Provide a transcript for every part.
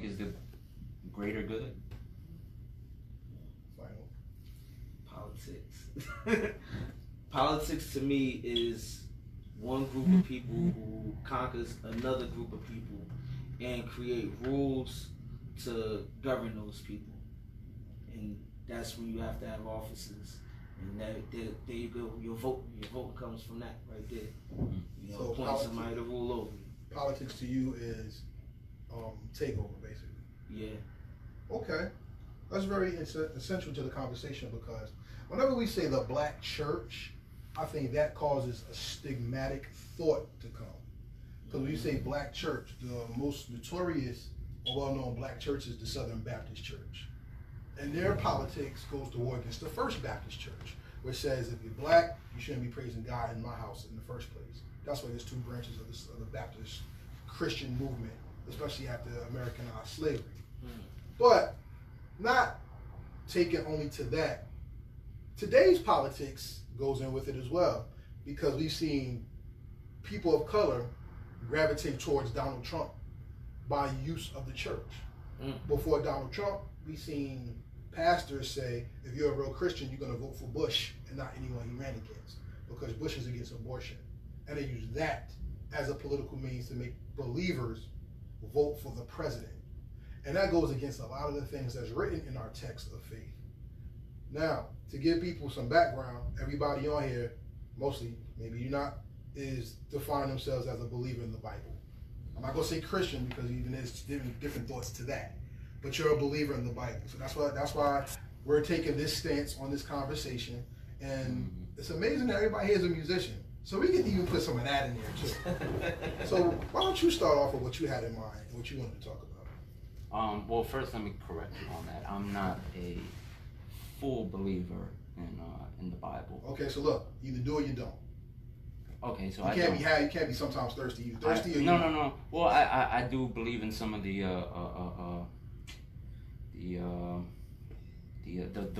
is the greater good? Final. Politics. Politics to me is one group of people who conquers another group of people and create rules to govern those people. And that's when you have to have offices. And there you go. Your vote comes from that right there. You know, So appoint somebody to rule over you. Politics to you is takeover, basically. Yeah. Okay. That's very essential to the conversation, because whenever we say the black church, I think that causes a stigmatic thought to come. Because when you say black church, the most notorious or well-known black church is the Southern Baptist Church. And their politics goes to war against the First Baptist Church, which says if you're black, you shouldn't be praising God in my house in the first place. That's why there's two branches of the Baptist Christian movement, especially after Americanized slavery. But not taken only to that. Today's politics goes in with it as well, because we've seen people of color gravitate towards Donald Trump by use of the church. Before Donald Trump, we've seen pastors say, if you're a real Christian, you're going to vote for Bush and not anyone he ran against, because Bush is against abortion. And they use that as a political means to make believers vote for the president. And that goes against a lot of the things that's written in our text of faith. Now, to give people some background, everybody on here, mostly, maybe you're not, is define themselves as a believer in the Bible. I'm not going to say Christian, because even there's different thoughts to that. But you're a believer in the Bible. So that's why we're taking this stance on this conversation. And it's amazing that everybody here is a musician. So we get to even put some of that in there too. So why don't you start off with what you had in mind and what you wanted to talk about? Well, first let me correct you on that. I'm not a full believer in the Bible. Okay, so look, either do or you don't. Okay, so you can't be sometimes thirsty. You thirsty or you don't? No. Well, I do believe in some of the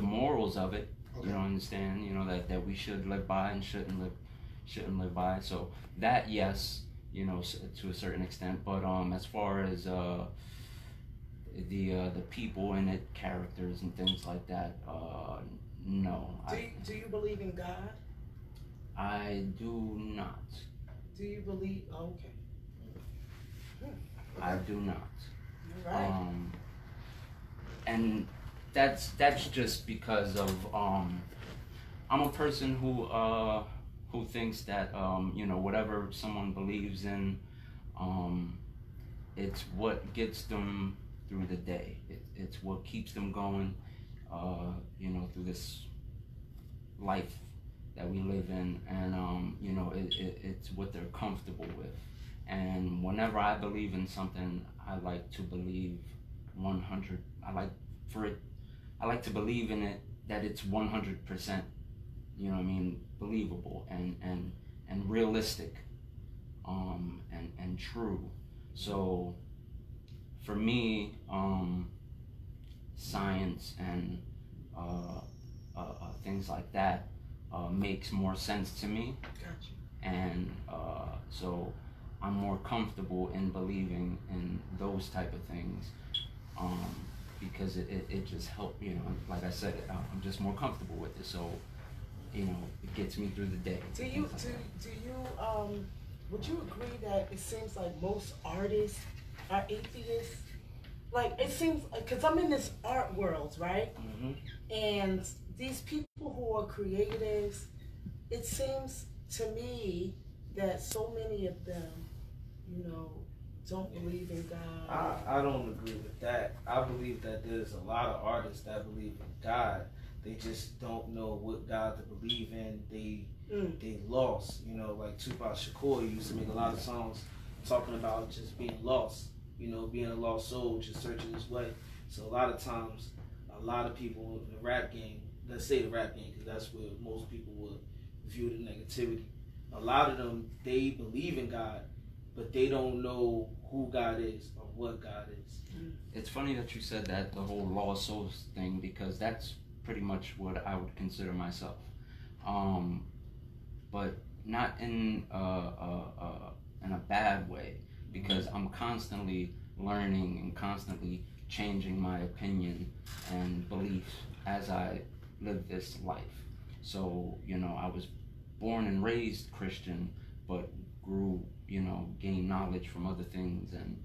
morals of it. Okay. You know, understand? You know that we should live by and shouldn't live by. So that, yes, you know, to a certain extent. But as far as the people in it, characters and things like that, no. Do you believe in God? I do not. Do you believe? Oh, okay. I do not. All right. And that's just because of I'm a person who thinks that you know, whatever someone believes in, it's what gets them through the day. It's what keeps them going, you know, through this life that we live in, and you know, it's what they're comfortable with. And whenever I believe in something, I like to believe 100. I like to believe in it that it's 100%. You know what I mean? Believable and realistic, and true. So for me, science and things like that makes more sense to me. Gotcha. And so I'm more comfortable in believing in those type of things, because it just helps, you know, like I said, I'm just more comfortable with it. So, you know, it gets me through the day. Would you agree that it seems like most artists are atheists? Like, it seems, because I'm in this art world, right? Mm-hmm. And these people who are creatives, it seems to me that so many of them, you know, don't believe in God. I don't agree with that. I believe that there's a lot of artists that believe in God. They just don't know what God to believe in. They lost. You know, like Tupac Shakur used to make a lot of songs talking about just being lost. You know, being a lost soul, just searching his way. So a lot of times, a lot of people in the rap game, let's say the rap game, because that's where most people would view the negativity. A lot of them, they believe in God, but they don't know who God is or what God is. It's funny that you said that, the whole lost souls thing, because that's pretty much what I would consider myself. But not in a bad way, because I'm constantly learning and constantly changing my opinion and beliefs as I live this life. So, you know, I was born and raised Christian, but grew, you know, gained knowledge from other things and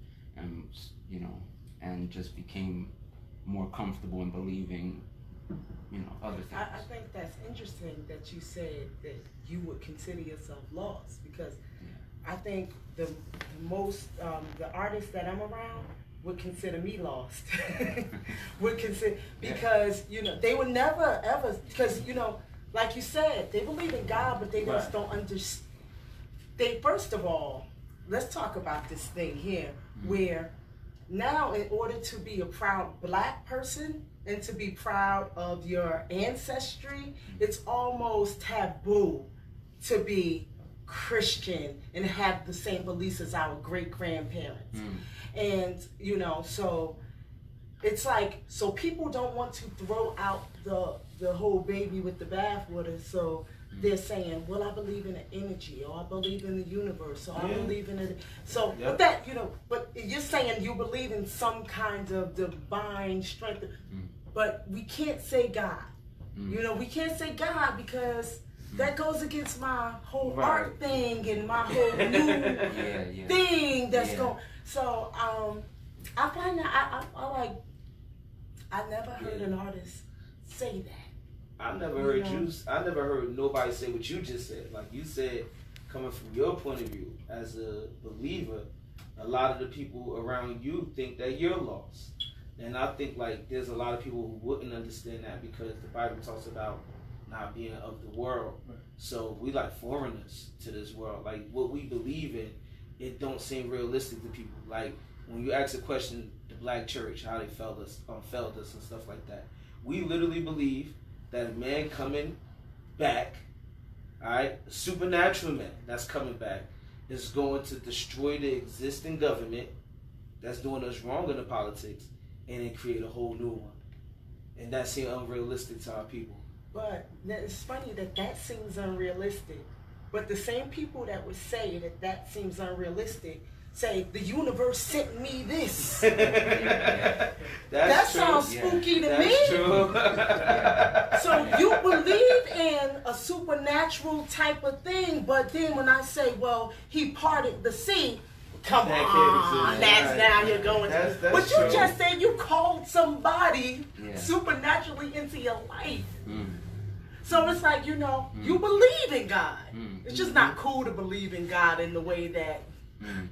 you know, and just became more comfortable in believing, you know, other things. I think that's interesting that you said that you would consider yourself lost, because I think the most, the artists that I'm around would consider me lost. Would consider, because, you know, they would never ever, because, you know, like you said, they believe in God, but they just don't understand. They, first of all, let's talk about this thing here, where now in order to be a proud black person and to be proud of your ancestry, it's almost taboo to be Christian and have the same beliefs as our great-grandparents. And, you know, so it's like, so people don't want to throw out the whole baby with the bathwater, so they're saying, well, I believe in an energy, or I believe in the universe, or I believe in it. So, but that, you know, but you're saying you believe in some kind of divine strength, but we can't say God. You know, we can't say God because that goes against my whole art thing and my whole new thing that's going. So, I find that I like, I never heard an artist say that. I never heard I never heard nobody say what you just said. Like you said, coming from your point of view as a believer, a lot of the people around you think that you're lost. And I think like there's a lot of people who wouldn't understand that because the Bible talks about not being of the world. So we like foreigners to this world. Like what we believe in, it don't seem realistic to people. Like when you ask a question, the black church, how they failed us and stuff like that. We literally believe that a man coming back, all right, a supernatural man that's coming back, is going to destroy the existing government that's doing us wrong in the politics and then create a whole new one. And that seems unrealistic to our people. But it's funny that seems unrealistic. But the same people that would say that seems unrealistic say, the universe sent me this. That sounds spooky to me. True. So you believe in a supernatural type of thing, but then when I say, well, he parted the sea, come on, that's now you're going to. But you just said you called somebody supernaturally into your life. So it's like, you know, you believe in God. It's just not cool to believe in God in the way that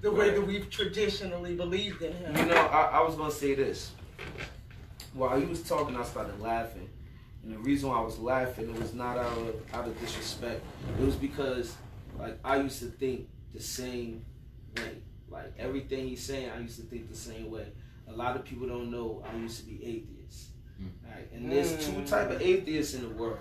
way that we've traditionally believed in him. You know, I was going to say this. While he was talking, I started laughing. And the reason why I was laughing, it was not out of disrespect. It was because, like, I used to think the same way. Like, everything he's saying, I used to think the same way. A lot of people don't know I used to be atheist. Right? And there's two types of atheists in the world.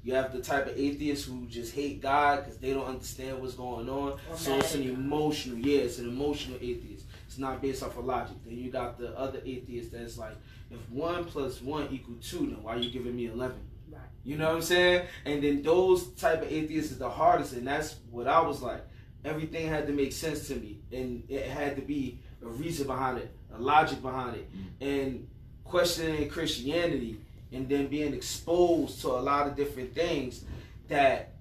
You have the type of atheists who just hate God because they don't understand what's going on. So it's an emotional, it's an emotional atheist. It's not based off of logic. Then you got the other atheist that's like, if 1 + 1 = 2, then why are you giving me 11? Right. You know what I'm saying? And then those type of atheists is the hardest, and that's what I was like. Everything had to make sense to me, and it had to be a reason behind it, a logic behind it, and questioning Christianity. And then being exposed to a lot of different things that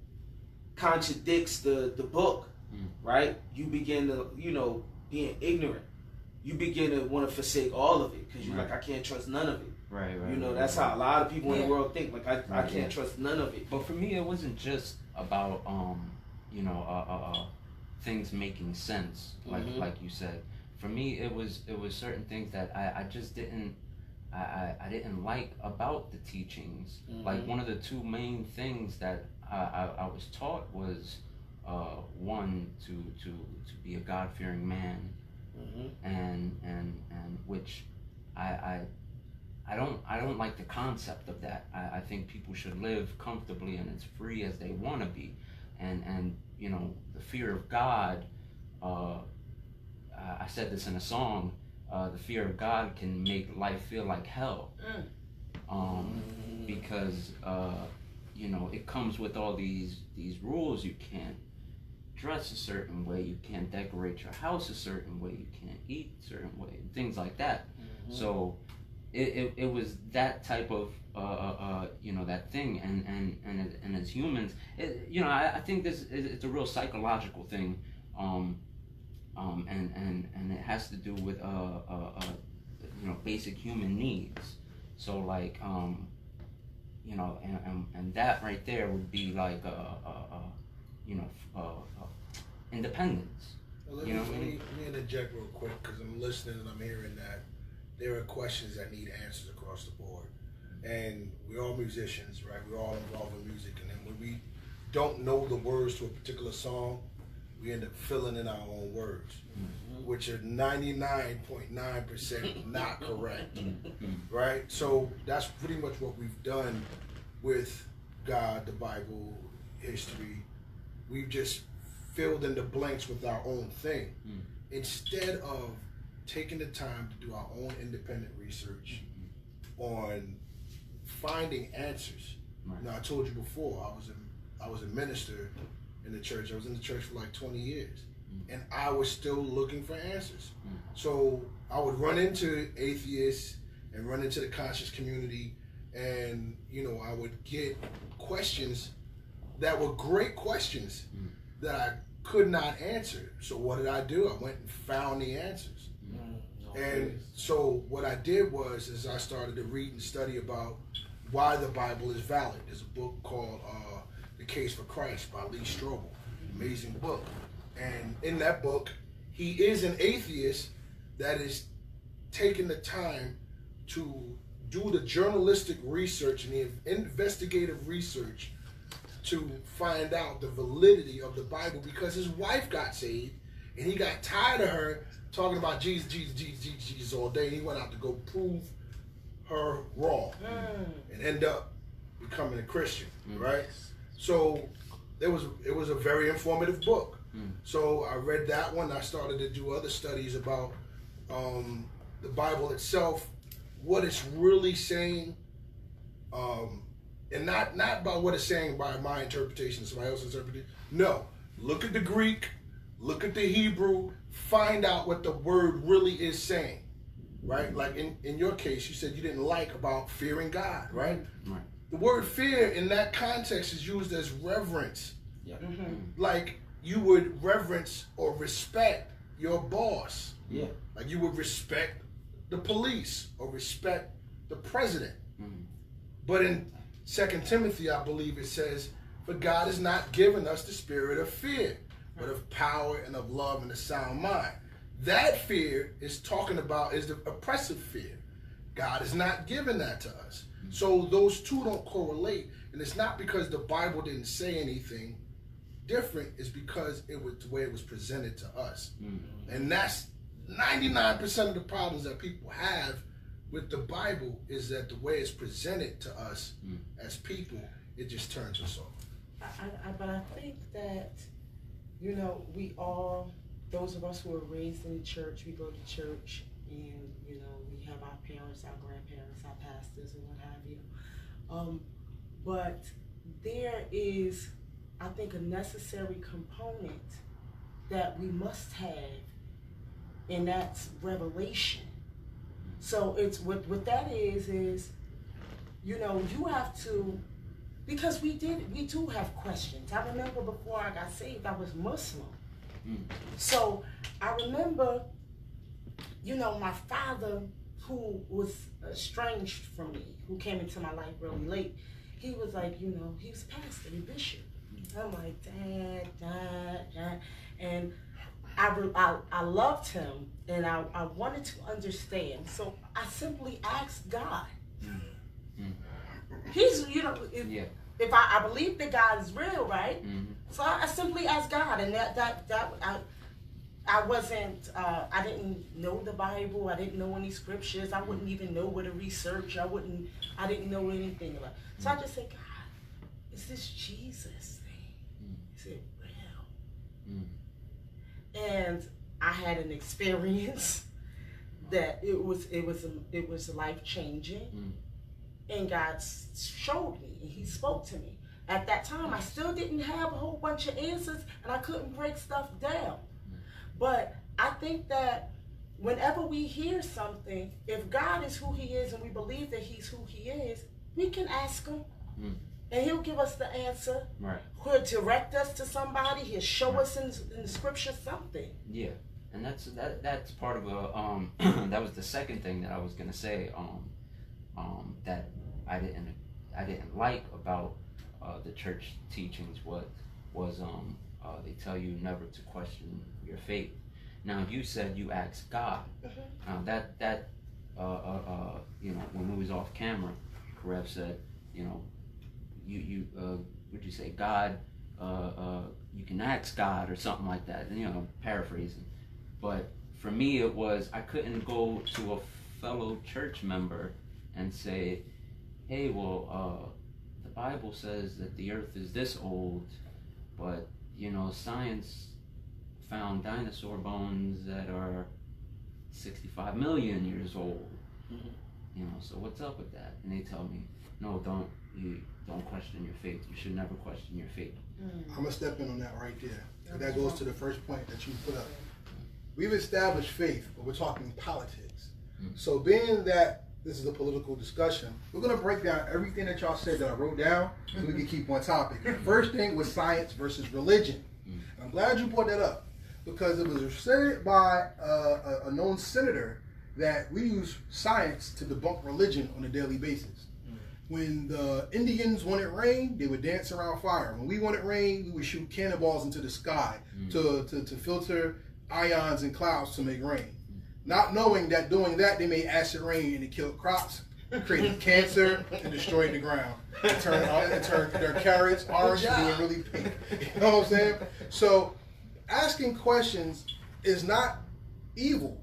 contradicts the book, right? You begin to, you know, being ignorant. You begin to want to forsake all of it because you're like, I can't trust none of it. Right. You know, that's how a lot of people in the world think. Like, I can't trust none of it. But for me, it wasn't just about, you know, things making sense, like you said. For me, it was certain things that I just didn't. I didn't like about the teachings. Like one of the two main things that I was taught was one to be a God-fearing man, and which I don't like the concept of that. I think people should live comfortably and as free as they want to be, and you know, the fear of God. I said this in a song. The fear of God can make life feel like hell, because you know, it comes with all these rules. You can't dress a certain way, you can't decorate your house a certain way, you can't eat a certain way, things like that. So it was that type of you know, that thing, and as humans, you know, I think it's a real psychological thing, and it has to do with you know, basic human needs. So like you know, and that right there would be like you know, independence. Well, You know let what I me mean? interject real quick, because I'm listening and I'm hearing that there are questions that need answers across the board. And we're all musicians, right? We're all involved in music. And then when we don't know the words to a particular song, we end up filling in our own words, which are 99.9% not correct, right? So that's pretty much what we've done with God, the Bible, history. We've just filled in the blanks with our own thing, instead of taking the time to do our own independent research on finding answers. Right. Now, I told you before, I was a minister in the church. I was in the church for like 20 years, and I was still looking for answers. So I would run into atheists and run into the conscious community, and you know, I would get questions that were great questions that I could not answer. So what did I do? I went and found the answers. And so what I did was I started to read and study about why the Bible is valid. There's a book called The Case for Christ by Lee Strobel. Amazing book. And in that book, he is an atheist that is taking the time to do the journalistic research and the investigative research to find out the validity of the Bible, because his wife got saved and he got tired of her talking about Jesus, Jesus, Jesus, Jesus, Jesus all day. He went out to go prove her wrong and end up becoming a Christian, right? So it was a very informative book. So I read that one. I started to do other studies about the Bible itself, what it's really saying, and not by what it's saying by my interpretation, somebody else's interpretation. No, look at the Greek, look at the Hebrew, find out what the word really is saying, right? Like in your case, you said you didn't like about fearing God, right? Right. The word fear in that context is used as reverence. Yeah. Like you would reverence or respect your boss. Yeah. Like you would respect the police or respect the president. But in 2 Timothy, I believe it says, for God has not given us the spirit of fear, but of power and of love and a sound mind. That fear is talking about is the oppressive fear. God has not given that to us. So those two don't correlate. And it's not because the Bible didn't say anything different. It's because it was the way it was presented to us. And that's 99% of the problems that people have with the Bible, is that the way it's presented to us as people, it just turns us off. But I think that, you know, we all, those of us who are raised in the church, we go to church, and, you know, we have our parents, our grandparents, our pastors, and what have you. But there is, I think, a necessary component that we must have, and that's revelation. So it's what that is, you know, you have to, because we do have questions. I remember before I got saved, I was Muslim. So I remember, you know, my father, who was estranged from me, who came into my life really late, he was like, you know, he was pastor, he bishop. I'm like, Dad. And I loved him, and I wanted to understand. So I simply asked God. He's, you know, if I believe that God is real, right? So I simply asked God, and I wasn't, I didn't know the Bible. I didn't know any scriptures. I wouldn't even know where to research. I didn't know anything about it. So I just said, God, is this Jesus thing? Is it real? And I had an experience that it was life changing, and God showed me, and He spoke to me, At that time, I still didn't have a whole bunch of answers, and I couldn't break stuff down. But I think that whenever we hear something, if God is who he is and we believe that he's who he is, we can ask him. And he'll give us the answer. Right. He'll direct us to somebody. He'll show us in the scripture something. Yeah. And that's part of a that was the second thing that I was gonna say that I didn't like about the church teachings was they tell you never to question your faith. Now you said you asked God. That you know, when we was off camera, Karev said, you know, you would you say God, you can ask God or something like that, you know, paraphrasing. But for me, it was, I couldn't go to a fellow church member and say, hey, well, the Bible says that the earth is this old, but, you know, science found dinosaur bones that are 65 million years old. You know, so what's up with that? And they tell me, no, don't question your faith. You should never question your faith. I'm gonna step in on that right there. And that goes to the first point that you put up. We've established faith, but we're talking politics. So being that this is a political discussion, we're gonna break down everything that y'all said that I wrote down so we can keep on topic. The first thing was science versus religion. And I'm glad you brought that up because it was said by a known senator that we use science to debunk religion on a daily basis. When the Indians wanted rain, they would dance around fire. When we wanted rain, we would shoot cannonballs into the sky to filter ions and clouds to make rain. Not knowing that doing that, they made acid rain and it killed crops, created cancer, and destroyed the ground. It turned their carrots orange to being really pink. You know what I'm saying? So asking questions is not evil.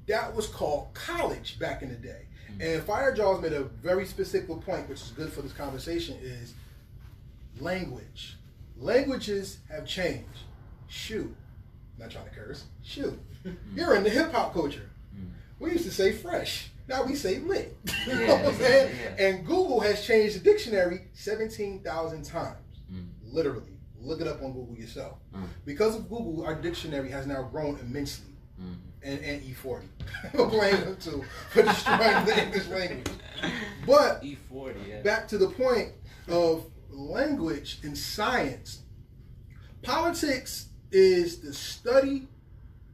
That was called college back in the day. And Fire Jaws made a very specific point, which is good for this conversation, is language. Languages have changed. Shoot. Not trying to curse. Shoot. You're in the hip-hop culture. We used to say fresh. Now we say lit. You know what I'm saying? And Google has changed the dictionary 17,000 times. Literally. Look it up on Google yourself. Because of Google, our dictionary has now grown immensely. And E40. I'm blaming them too for destroying the English language. But E40, back to the point of language and science. Politics is the study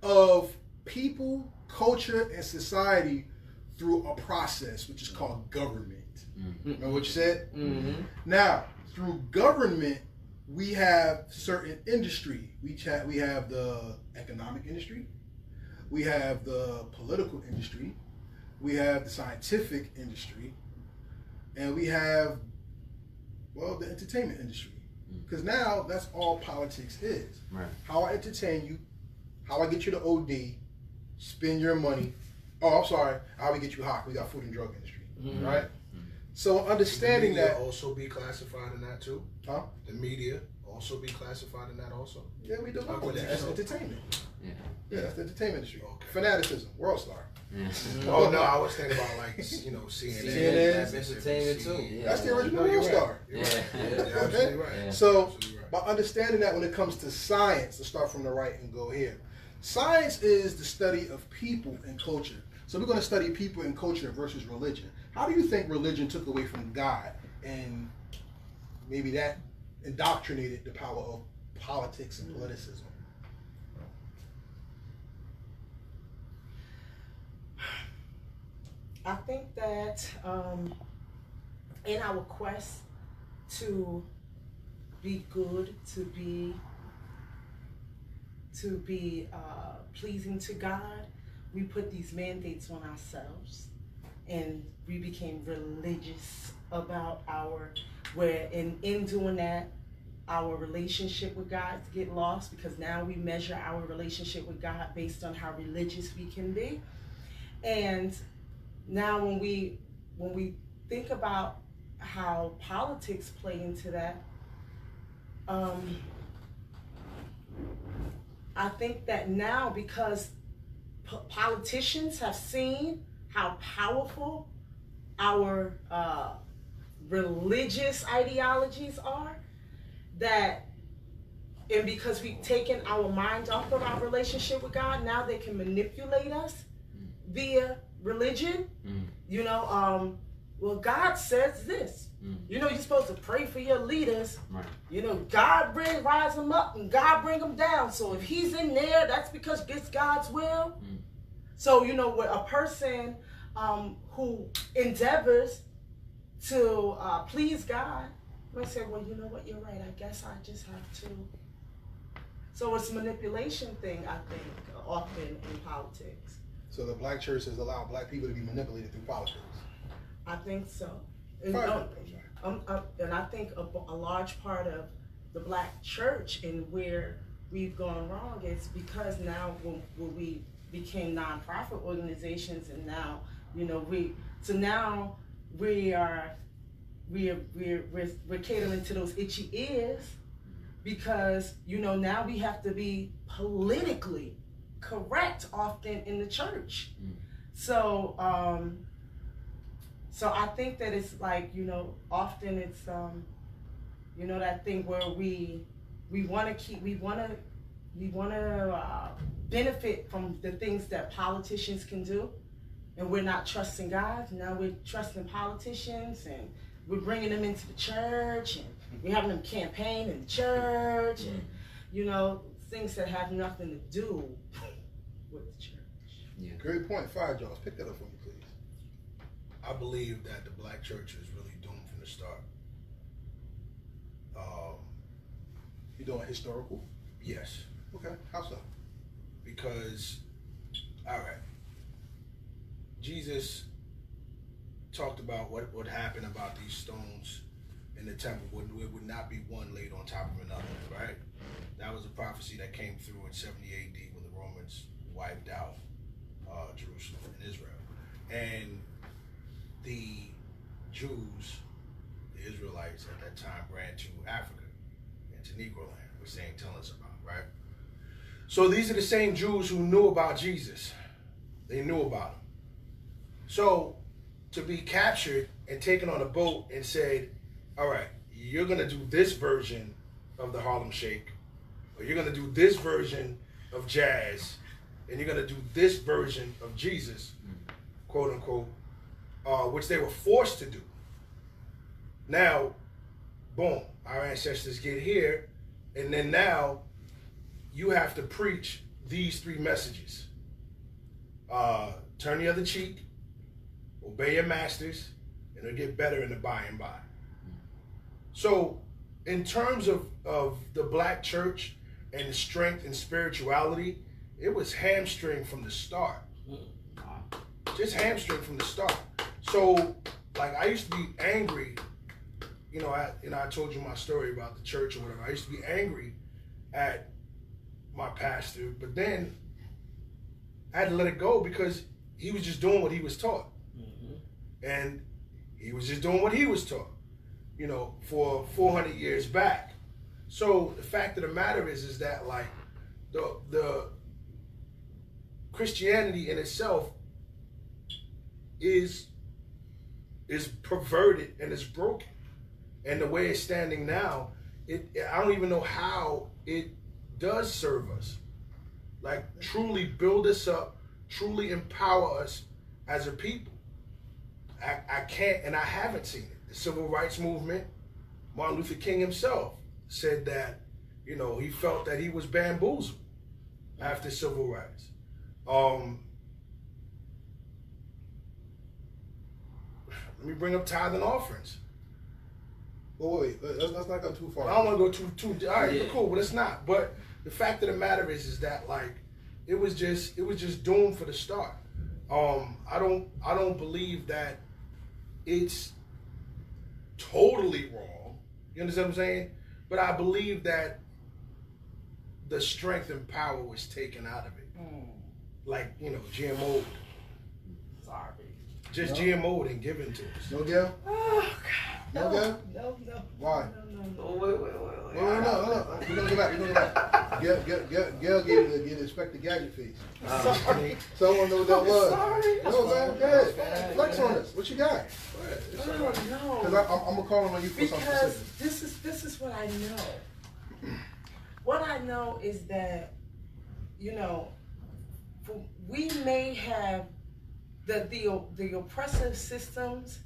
of people, culture, and society through a process which is called government. Remember what you said? Now, through government, we have certain industry. We have the economic industry. We have the political industry, we have the scientific industry, and we have, well, the entertainment industry. Because now that's all politics is. Right. How I entertain you, how I get you to OD, spend your money. Oh, I'm sorry, how we get you hot. We got food and drug industry, right? So understanding the media that also be classified in that too. Huh? The media also be classified in that also. Yeah, we do with that. That's entertainment. Yeah, that's the entertainment industry. Okay. Fanaticism, World Star. Oh no, I was thinking about like CNN. That's entertainment too. That's the original World Star. You're absolutely right. So by understanding that when it comes to science, let's start from the right and go here. Science is the study of people and culture. So we're going to study people and culture versus religion. How do you think religion took away from God and maybe that indoctrinated the power of politics and politicism? I think that in our quest to be good, to be pleasing to God, we put these mandates on ourselves, and we became religious about in doing that, our relationship with God get lost, because now we measure our relationship with God based on how religious we can be. And now when we think about how politics play into that, I think that now, because politicians have seen how powerful our religious ideologies are, that, and because we've taken our mind off of our relationship with God, now they can manipulate us via religion. You know, well, God says this. You know, you're supposed to pray for your leaders. Right. You know, God rise them up and God bring them down. So if he's in there, that's because it's God's will. So, you know, with a person who endeavors to please God, I say, well, you know what, you're right. I guess I just have to. So it's a manipulation thing, I think, often in politics. So the black church has allowed black people to be manipulated through politics. I think so. And, and I think a large part of the black church and where we've gone wrong is because now when we became nonprofit organizations, and now, you know, we're catering to those itchy ears, because, you know, now we have to be politically correct often in the church. So so I think that it's like, you know, often it's you know, that thing where we want to benefit from the things that politicians can do, and we're not trusting God. Now we're trusting politicians, and we're bringing them into the church, and we're having them campaign in the church, and, you know, things that have nothing to do with the church. Yeah. Great point. Fire Jaws, pick that up for me, please. I believe that the black church is really doomed from the start. You doing historical? Yes. Okay. How so? Because, all right, Jesus talked about what would happen about these stones in the temple. It would not be one laid on top of another, right? That was a prophecy that came through in 70 AD when the Romans wiped out Jerusalem and Israel. And the Jews, the Israelites at that time, ran to Africa and to Negro land, which they ain't telling us about, right? So these are the same Jews who knew about Jesus. They knew about him. So to be captured and taken on a boat and said, all right, you're going to do this version of the Harlem Shake, or you're going to do this version of jazz, and you're going to do this version of Jesus, quote unquote, which they were forced to do. Now, boom, our ancestors get here, and then now you have to preach these three messages. Turn the other cheek, obey your masters, and it'll get better in the by and by. So in terms of the black church and the strength and spirituality, it was hamstring from the start. Just hamstring from the start. So, like, I used to be angry, you know, I told you my story about the church or whatever. I used to be angry at my pastor, but then I had to let it go because he was just doing what he was taught. And he was just doing what he was taught, you know, for 400 years back. So the fact of the matter is that, like, the Christianity in itself is perverted and is broken. And the way it's standing now, I don't even know how it does serve us. Like, truly build us up, truly empower us as a people. I can't, and I haven't seen it. The civil rights movement, Martin Luther King himself said that, you know, he felt that he was bamboozled after civil rights. Let me bring up tithe and offerings. Well, wait, let's not go too far. I don't want to go too. All right, cool, but it's not. But the fact of the matter is that, like, it was just doomed for the start. I don't believe that it's totally wrong. You understand what I'm saying? But I believe that the strength and power was taken out of it. Like, you know, GMO. Sorry. Just GMO'd and given to us. No, Gail? Oh, God. No, Gail? No. Why? No. Wait. No. We're going to go back. Gail gave the Inspector Gadget face. Sorry. Someone know what that was. Sorry. No, man, go ahead. Flex on us. What you got? Oh, no. Because I'm going to call on you for something specific. Because this is is what I know. What I know is that, you know, we may have the oppressive systems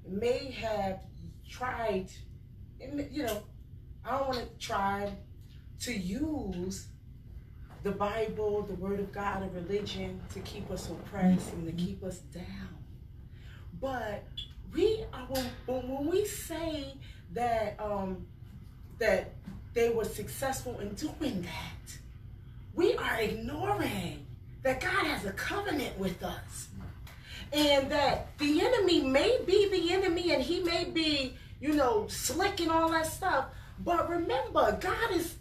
may have tried, you know, I don't want to try to use the Bible, the Word of God, a religion to keep us oppressed and to keep us down. But when we say that that they were successful in doing that, we are ignoring that God has a covenant with us, and that the enemy may be the enemy, and he may be, you know, slick and all that stuff. But remember, God is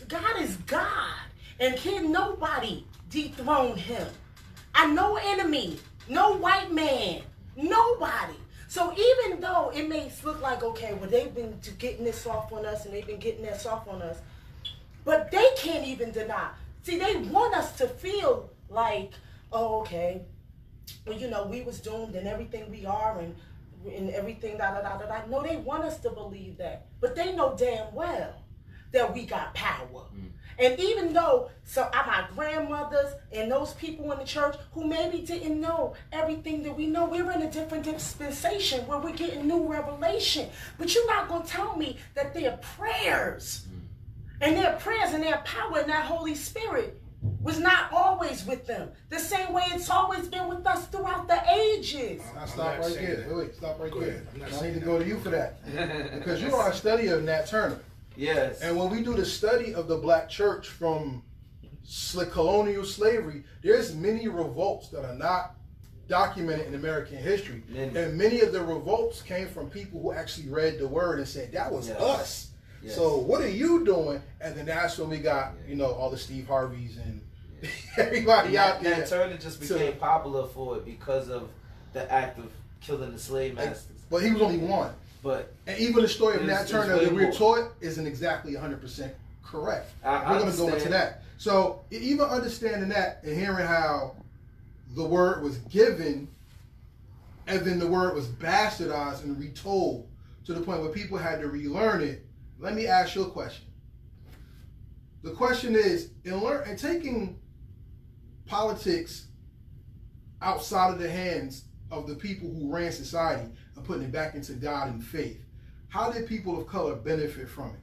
God, and can nobody dethrone him. And no enemy, no white man, nobody. So even though it may look like, okay, well, they've been getting this off on us and they've been getting this off on us, but they can't even deny. See, they want us to feel like, oh, okay, well, you know, we was doomed and everything we are and everything, da-da-da-da-da. No, they want us to believe that. But they know damn well that we got power. And even though my grandmothers and those people in the church who maybe didn't know everything that we know, we're in a different dispensation where we're getting new revelation. But you're not going to tell me that their prayers and their power and that Holy Spirit was not always with them. The same way it's always been with us throughout the ages. Stop right there. Wait, stop right there. I need to go to you for that. Because you are a study of Nat Turner. Yes. And when we do the study of the black church from colonial slavery, there's many revolts that are not documented in American history. And many of the revolts came from people who actually read the word and said, that was us. Yes. So what are you doing? And then that's when we got, you know, all the Steve Harveys and everybody out there. Nat Turner just became popular for it because of the act of killing the slave masters. But he was only one. And even the story of Nat Turner that we're taught isn't exactly 100% correct. We're going to go into that. So even understanding that and hearing how the word was given and then the word was bastardized and retold to the point where people had to relearn it, let me ask you a question. The question is, in taking politics outside of the hands of the people who ran society and putting it back into God and faith, how did people of color benefit from it?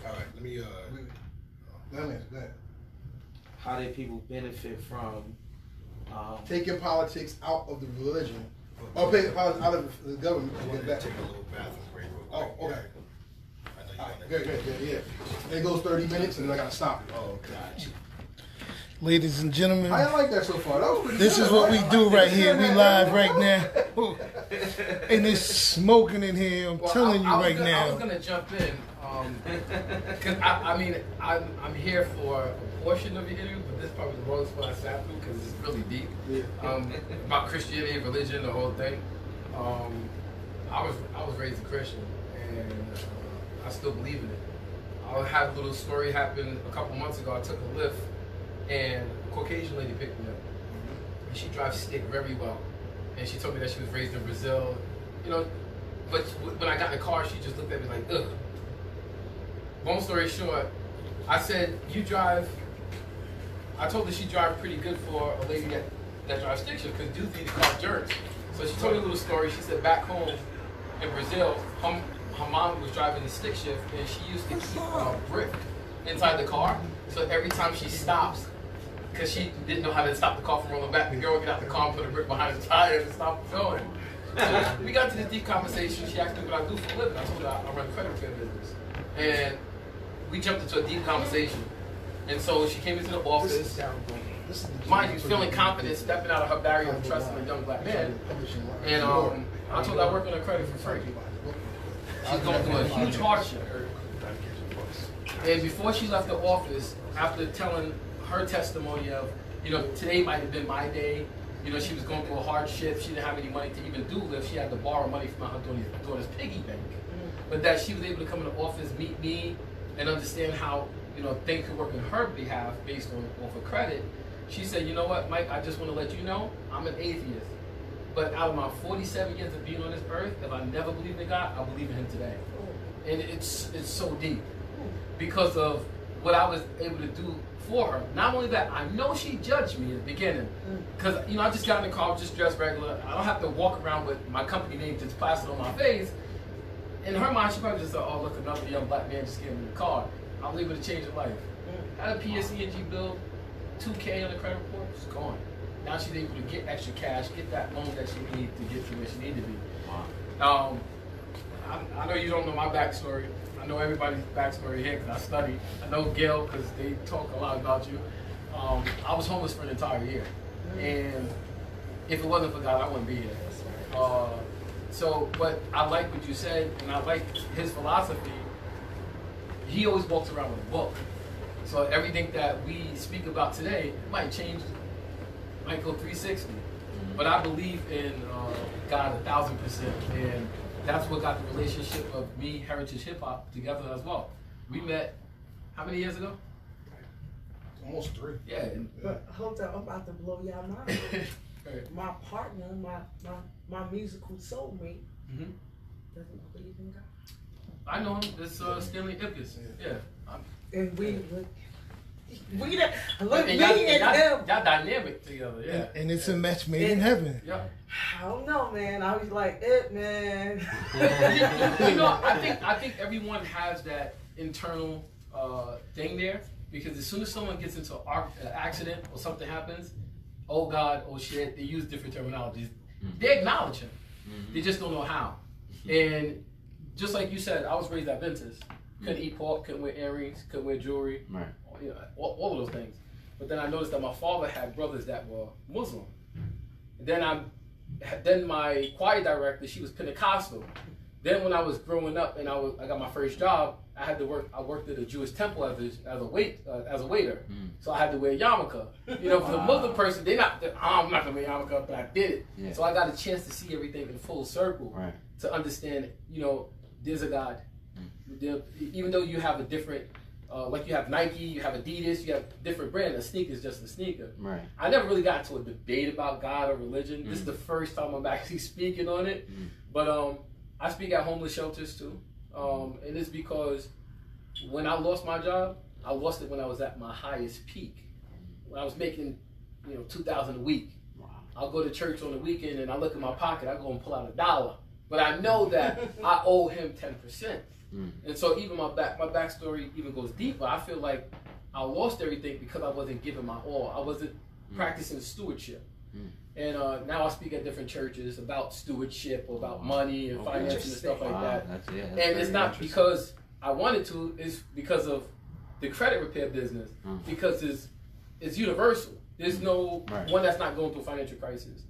All right, let me Go ahead. How did people benefit from taking politics out of the religion, or taking politics out of the government? I want to take a little bathroom break real quick. Oh, okay. I know you want to. Good, yeah. It goes 30 minutes and then I gotta stop it. Oh, gotcha. Ladies and gentlemen, I like that so far. That was pretty this good. is what we do right here. We live right now. And it's smoking in here. I'm telling you right now. I was gonna jump in, cause I mean I'm here for a portion of the interview, but this probably the longest one I sat through because it's really deep. About Christianity, religion, the whole thing. I was raised a Christian, and I still believe in it. I had a little story happen a couple months ago. I took a Lyft, and a Caucasian lady picked me up, and she drives stick very well. And she told me that she was raised in Brazil, you know. But when I got in the car, she just looked at me like, ugh. Long story short, I said, you drive. I told her she drives pretty good for a lady that drives stick shift, because dudes need to car jerks. So she told me a little story. She said back home in Brazil, her mom was driving the stick shift, and she used to keep a brick inside the car. So every time she stops, because she didn't know how to stop the car from rolling back, the girl would get out the car and put a brick behind the tire and stop it going. So we got to this deep conversation. She asked me what I do for a living. I told her I run a credit repair business. And we jumped into a deep conversation. And so she came into the office, mind you, feeling confident, stepping out of her barrier of trust in a young black man. And I told her I work on her credit for free. She's going through a huge hardship. And before she left the office, after telling her testimony of, you know, today might have been my day, you know, she was going through a hardship, she didn't have any money to even do Lyft, she had to borrow money from her daughter's piggy bank. But that she was able to come in the office, meet me, and understand how, you know, things could work on her behalf based on off of credit. She said, you know what, Mike, I just want to let you know, I'm an atheist. But out of my 47 years of being on this earth, if I never believed in God, I believe in Him today. And it's so deep because of what I was able to do for her. Not only that, I know she judged me in the beginning because I just got in the car, just dressed regular. I don't have to walk around with my company name just plastered on my face. In her mind, she probably just thought, oh, look, another young black man just getting in the car. I was able to change her life. Had a PSE&G bill, $2K on the credit report, it's gone. Now she's able to get extra cash, get that loan that she needs to get to where she needs to be. Wow. I know you don't know my backstory. I know everybody's backstory here because I studied. I know Gail because they talk a lot about you. I was homeless for an entire year. And if it wasn't for God, I wouldn't be here. But I like what you said, and I like his philosophy. He always walks around with a book. So everything that we speak about today might change, might go 360. But I believe in God 1,000%. And that's what got the relationship of me, Heritage Hip Hop, together as well. We met how many years ago? Almost 3. Yeah. But hold on, I'm about to blow y'all mind. My partner, my musical soulmate, doesn't believe in God. I know him. It's Stanley Ipkiss. Yeah. And we look, me and y'all dynamic together. Yeah. And it's a match made in heaven. Yeah. I don't know, man. I was like, man. I think everyone has that internal thing there because as soon as someone gets into an accident or something happens, oh God, oh shit, they use different terminologies. They acknowledge him. They just don't know how. And just like you said, I was raised Adventist. Couldn't eat pork, couldn't wear earrings, couldn't wear jewelry, all of those things. But then I noticed that my father had brothers that were Muslim. And then my choir director, she was Pentecostal. Then when I was growing up and I got my first job, I worked at a Jewish temple as a waiter. So I had to wear a yarmulke. For the Muslim person, I'm not gonna wear a yarmulke, but I did it. Yeah. So I got a chance to see everything in full circle to understand. There's a God. Even though you have a different, like you have Nike, you have Adidas, you have different brand. A sneaker is just a sneaker. Right. I never really got into a debate about God or religion. This is the first time I'm actually speaking on it. But I speak at homeless shelters too. And it's because when I lost my job, I lost it when I was at my highest peak. When I was making, $2,000 a week. Wow. I'll go to church on the weekend and I look in my pocket, I go and pull out $1. But I know that I owe him 10%. And so even my backstory even goes deeper. I feel like I lost everything because I wasn't giving my all. I wasn't practicing stewardship. And now I speak at different churches about stewardship, about money and finances and stuff like that. And it's not because I wanted to, it's because of the credit repair business. Because it's universal. There's no one that's not going through a financial crisis.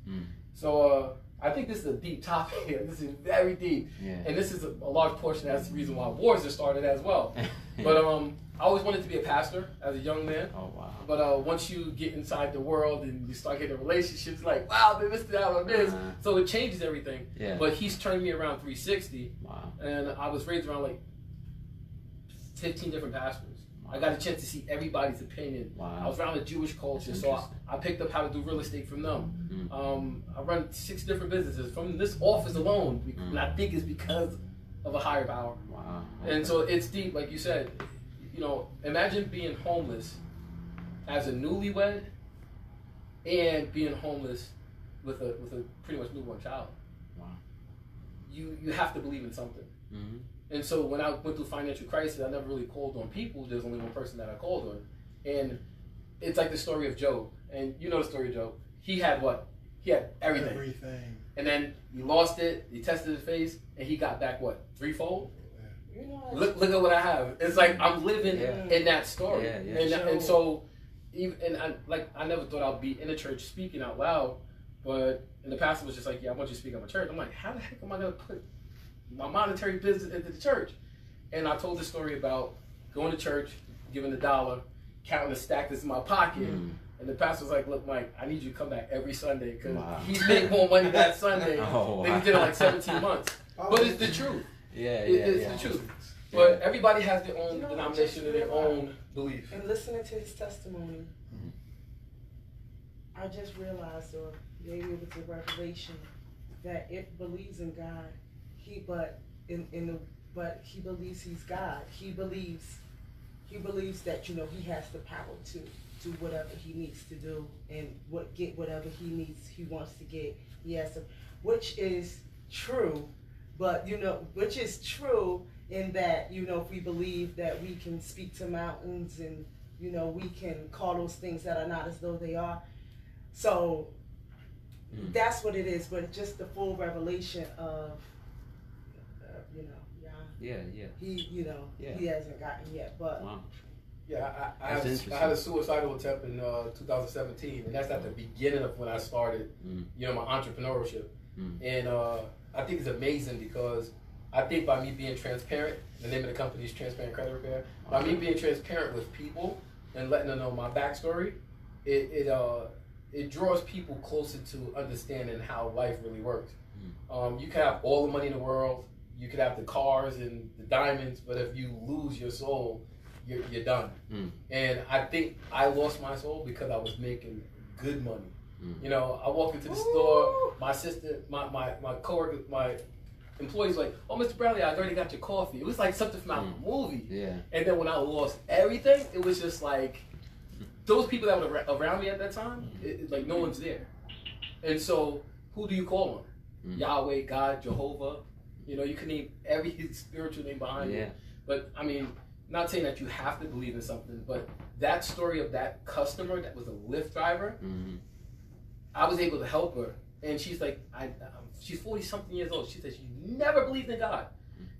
So I think this is a deep topic here. This is very deep. Yeah. And this is a large portion. That's the reason why wars are started as well. But I always wanted to be a pastor as a young man. Oh, wow. But once you get inside the world and you start getting relationships, like, wow, they missed out on this. So it changes everything. Yeah. But he's turned me around 360. Wow. And I was raised around like 15 different pastors. I got a chance to see everybody's opinion. Wow. I was around the Jewish culture, so I picked up how to do real estate from them. I run 6 different businesses from this office alone, and I think it's because of a higher power. Wow. Okay. And so it's deep, like you said. Imagine being homeless as a newlywed and being homeless with a pretty much newborn child. Wow. You have to believe in something. And so when I went through financial crisis, I never really called on people. There's only one person that I called on. And it's like the story of Job. And you know the story of Job. He had what? He had everything. And then he lost it, he tested his face, and he got back what? 3-fold? Look at what I have. It's like I'm living in that story. And so, I never thought I'd be in a church speaking out loud. And the pastor was just like, I want you to speak at my church. I'm like, how the heck am I going to put my monetary business into the church? And I told the story about going to church, giving $1, counting the stack that's in my pocket. And the pastor was like, look, Mike, I need you to come back every Sunday because he's made more money that Sunday than he did in like 17 months. But it's the truth. It's the truth. But everybody has their own denomination and their own belief. And listening to his testimony, I just realized, or maybe it was a revelation, that it believes in God. But he believes he's God. He believes that, you know, he has the power to do whatever he needs to do and get whatever he wants to get. He has to, which is true, but you know, which is true in that, you know, if we believe that we can speak to mountains and, you know, we can call those things that are not as though they are. So that's what it is, but just the full revelation of, you know, he, you know, he hasn't gotten yet, but. Wow. Yeah, I had a suicidal attempt in 2017, and that's at the beginning of when I started, you know, my entrepreneurship. And I think it's amazing because I think by me being transparent, the name of the company is Transparent Credit Repair, by me being transparent with people and letting them know my backstory, it draws people closer to understanding how life really works. You can have all the money in the world, you could have the cars and the diamonds, but if you lose your soul, you're done. And I think I lost my soul because I was making good money. You know, I walked into the store, my sister, my coworker, my employees like, "Oh, Mr. Bradley, I already got your coffee." It was like something from a movie. Yeah. And then when I lost everything, it was just like those people that were around me at that time, like no one's there. And so, who do you call on? Yahweh, God, Jehovah. You know, you can name every spiritual name behind it. But I mean, not saying that you have to believe in something, but that story of that customer that was a Lyft driver, I was able to help her. And she's like, she's 40-something years old. She said she never believed in God.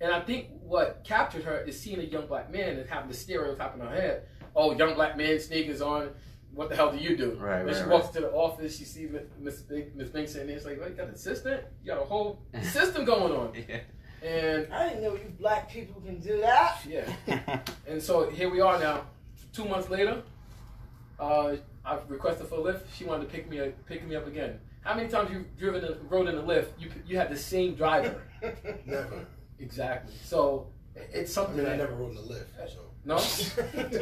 And I think what captured her is seeing a young black man and having the stereotype in her head. Oh, young black man, sneakers on. What the hell do you do? Then she walks to the office. She sees Miss Bing sitting there. It's like, well, you got an assistant? You got a whole system going on. And I didn't know you black people can do that. Yeah. And so here we are now. 2 months later, I've requested for a lift. She wanted to pick me up again. How many times you've rode in a lift? You had the same driver. Never. Exactly. So it's something. I mean, I never rode in a lift. So. No,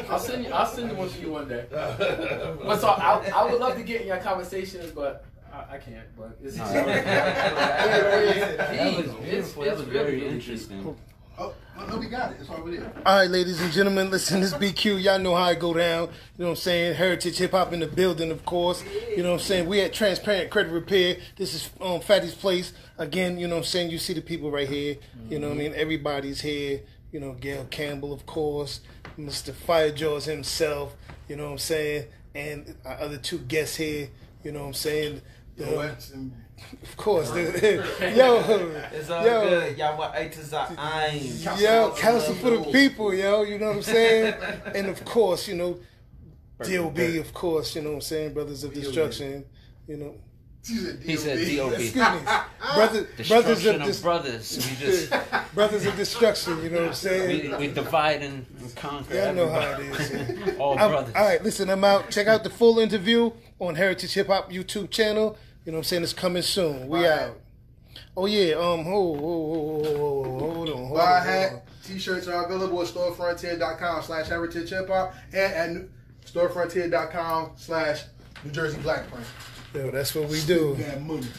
I'll send you one to you one day. But so I would love to get in your conversations, but I can't. But it's That was very interesting. Oh, no, we got it. It's already there. All right, ladies and gentlemen, listen, this BQ, y'all know how it go down. You know what I'm saying? Heritage Hip Hop in the building, of course. You know what I'm saying? We at Transparent Credit Repair. This is Faddys' place. Again, you know what I'm saying? You see the people right here. You know what I mean? Everybody's here. You know, Gail, Campbell, of course. Mr. Fire Jaws himself. You know what I'm saying? And our other two guests here. You know what I'm saying? Of course. It's all good. Y'all want Yo, counsel for the people, yo. You know what I'm saying? And of course, you know, DOB, of course, you know what I'm saying? Brothers of Destruction, you know. He said DOB. Excuse me. Brothers of Destruction, you know what I'm saying? We divide and conquer. Yeah, I know how it is. All brothers. All right, listen, I'm out. Check out the full interview on Heritage Hip Hop YouTube channel. You know what I'm saying? It's coming soon. We out. Oh, yeah. Hold on. Buy a hat. T-shirts are available at storefrontier.com/heritage hip hop and at storefrontier.com/New Jersey Black Print. Yo, that's what we do. That money.